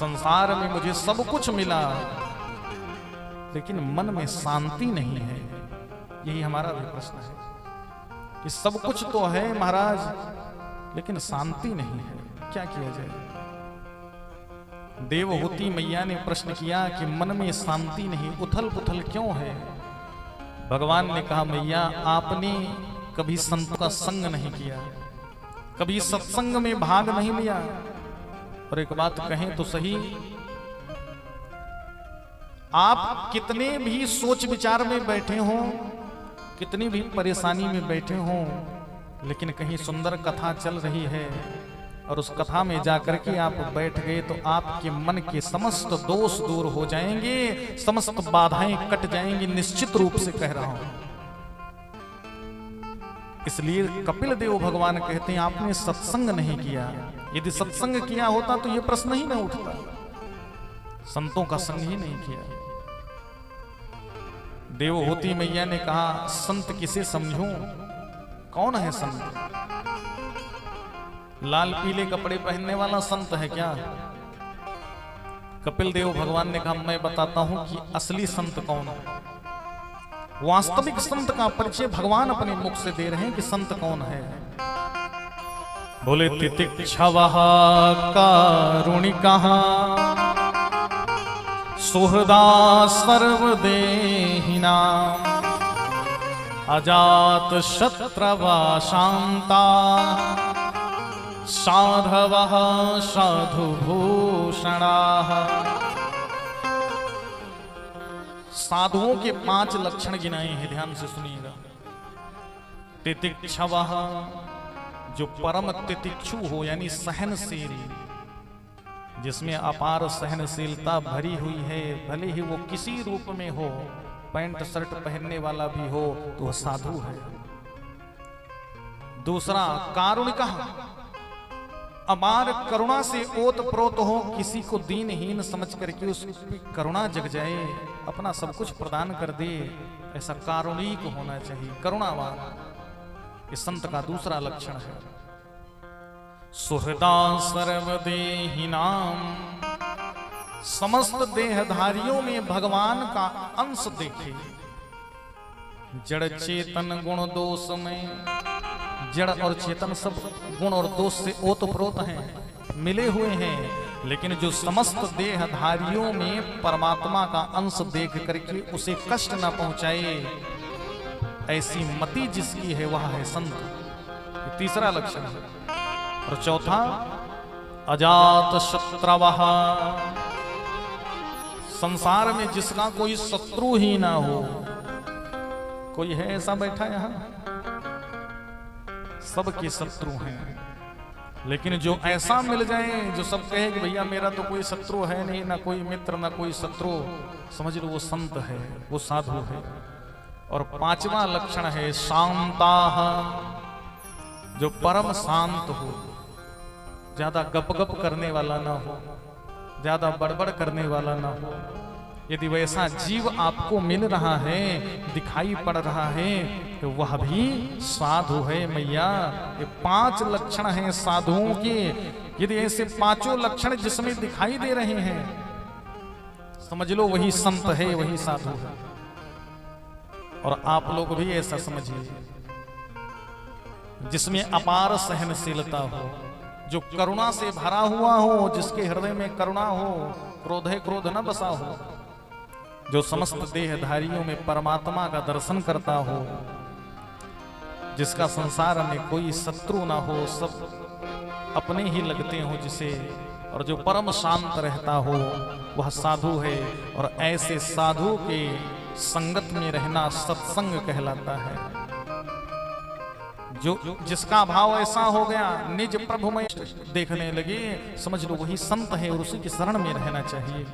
संसार में मुझे सब कुछ मिला लेकिन मन में शांति नहीं है। यही हमारा भी प्रश्न है कि सब कुछ तो है महाराज लेकिन शांति नहीं है, क्या किया जाए। देवहूति मैया ने प्रश्न किया कि मन में शांति नहीं, उथल पुथल क्यों है। भगवान ने कहा मैया आपने कभी संत का संग नहीं किया, कभी सत्संग में भाग नहीं लिया। और एक बात कहें तो सही, आप कितने भी सोच विचार में बैठे हों, कितनी भी परेशानी में बैठे हों, लेकिन कहीं सुंदर कथा चल रही है और उस कथा में जाकर के आप बैठ गए तो आपके मन के समस्त दोष दूर हो जाएंगे, समस्त बाधाएं कट जाएंगी, निश्चित रूप से कह रहा हूं। इसलिए कपिल देव भगवान कहते हैं आपने सत्संग नहीं किया। यदि सत्संग किया होता तो यह प्रश्न ही न उठता। संतों का संग ही नहीं किया। देवहूति मैया ने कहा संत किसे समझूं, कौन है संत? लाल पीले कपड़े पहनने वाला संत है क्या? कपिल देव भगवान ने कहा मैं बताता हूं कि असली संत कौन है। वास्तविक संत का परिचय भगवान अपने मुख से दे रहे हैं कि संत कौन है। बोले तितिक्षवः कारुणिकः सुहृदा सर्वदेहिना अजात शत्रवा शांता साधवः साधुभूषणाः। साधुओं के 5 लक्षण गिनाए हैं, ध्यान से सुनिएगा। तितिक्षवः, जो परम तितिक्षु हो यानी सहनशील, जिसमें अपार सहनशीलता भरी हुई है, भले ही वो किसी रूप में हो, पैंट शर्ट पहनने वाला भी हो तो वह साधु है। दूसरा कारुणिकः, अपार करुणा से ओतप्रोत हो, किसी को दीनहीन समझ करके उस करुणा जग जाए, अपना सब कुछ प्रदान कर दे, ऐसा कारुणिक होना चाहिए, करुणावान। इस संत का दूसरा लक्षण है। सुहृदा सर्वदेहिनाम, समस्त देहधारियों में भगवान का अंश देखे। जड़ चेतन गुण दोष में, जड़ और चेतन सब गुण और दोष से ओतप्रोत हैं, मिले हुए हैं, लेकिन जो समस्त देहधारियों में परमात्मा का अंश देख करके उसे कष्ट न पहुंचाए, ऐसी मति जिसकी है वह है संत। तीसरा लक्षण है। और चौथा अजात शत्रवः, संसार में जिसका कोई शत्रु ही ना हो। कोई है ऐसा बैठा यहां? सबके शत्रु हैं, लेकिन जो ऐसा मिल जाए जो सब कहे कि भैया मेरा तो कोई शत्रु है नहीं, ना कोई मित्र ना कोई शत्रु, समझ लो वो संत है, वो साधु है। और 5वां लक्षण है शांताः, जो परम शांत हो, ज्यादा गपगप करने वाला ना हो, ज्यादा बड़बड़ करने वाला ना हो। यदि वैसा जीव आपको मिल रहा है, दिखाई पड़ रहा है, तो वह भी साधु है मैया। ये 5 लक्षण हैं साधुओं के। यदि ऐसे 5 लक्षण जिसमें दिखाई दे रहे हैं, समझ लो वही संत है, वही साधु है। और आप लोग भी ऐसा समझिए, जिसमें अपार सहनशीलता हो, जो करुणा से भरा हुआ हो, जिसके हृदय में करुणा हो, क्रोधे क्रोध न बसा हो, जो समस्त देहधारियों में परमात्मा का दर्शन करता हो, जिसका संसार में कोई शत्रु ना हो, सब अपने ही लगते हो जिसे, और जो परम शांत रहता हो, वह साधु है। और ऐसे साधु के संगत में रहना सत्संग कहलाता है। जो जिसका भाव ऐसा हो गया, निज प्रभु में देखने लगे, समझ लो वही संत है और उसी की शरण में रहना चाहिए।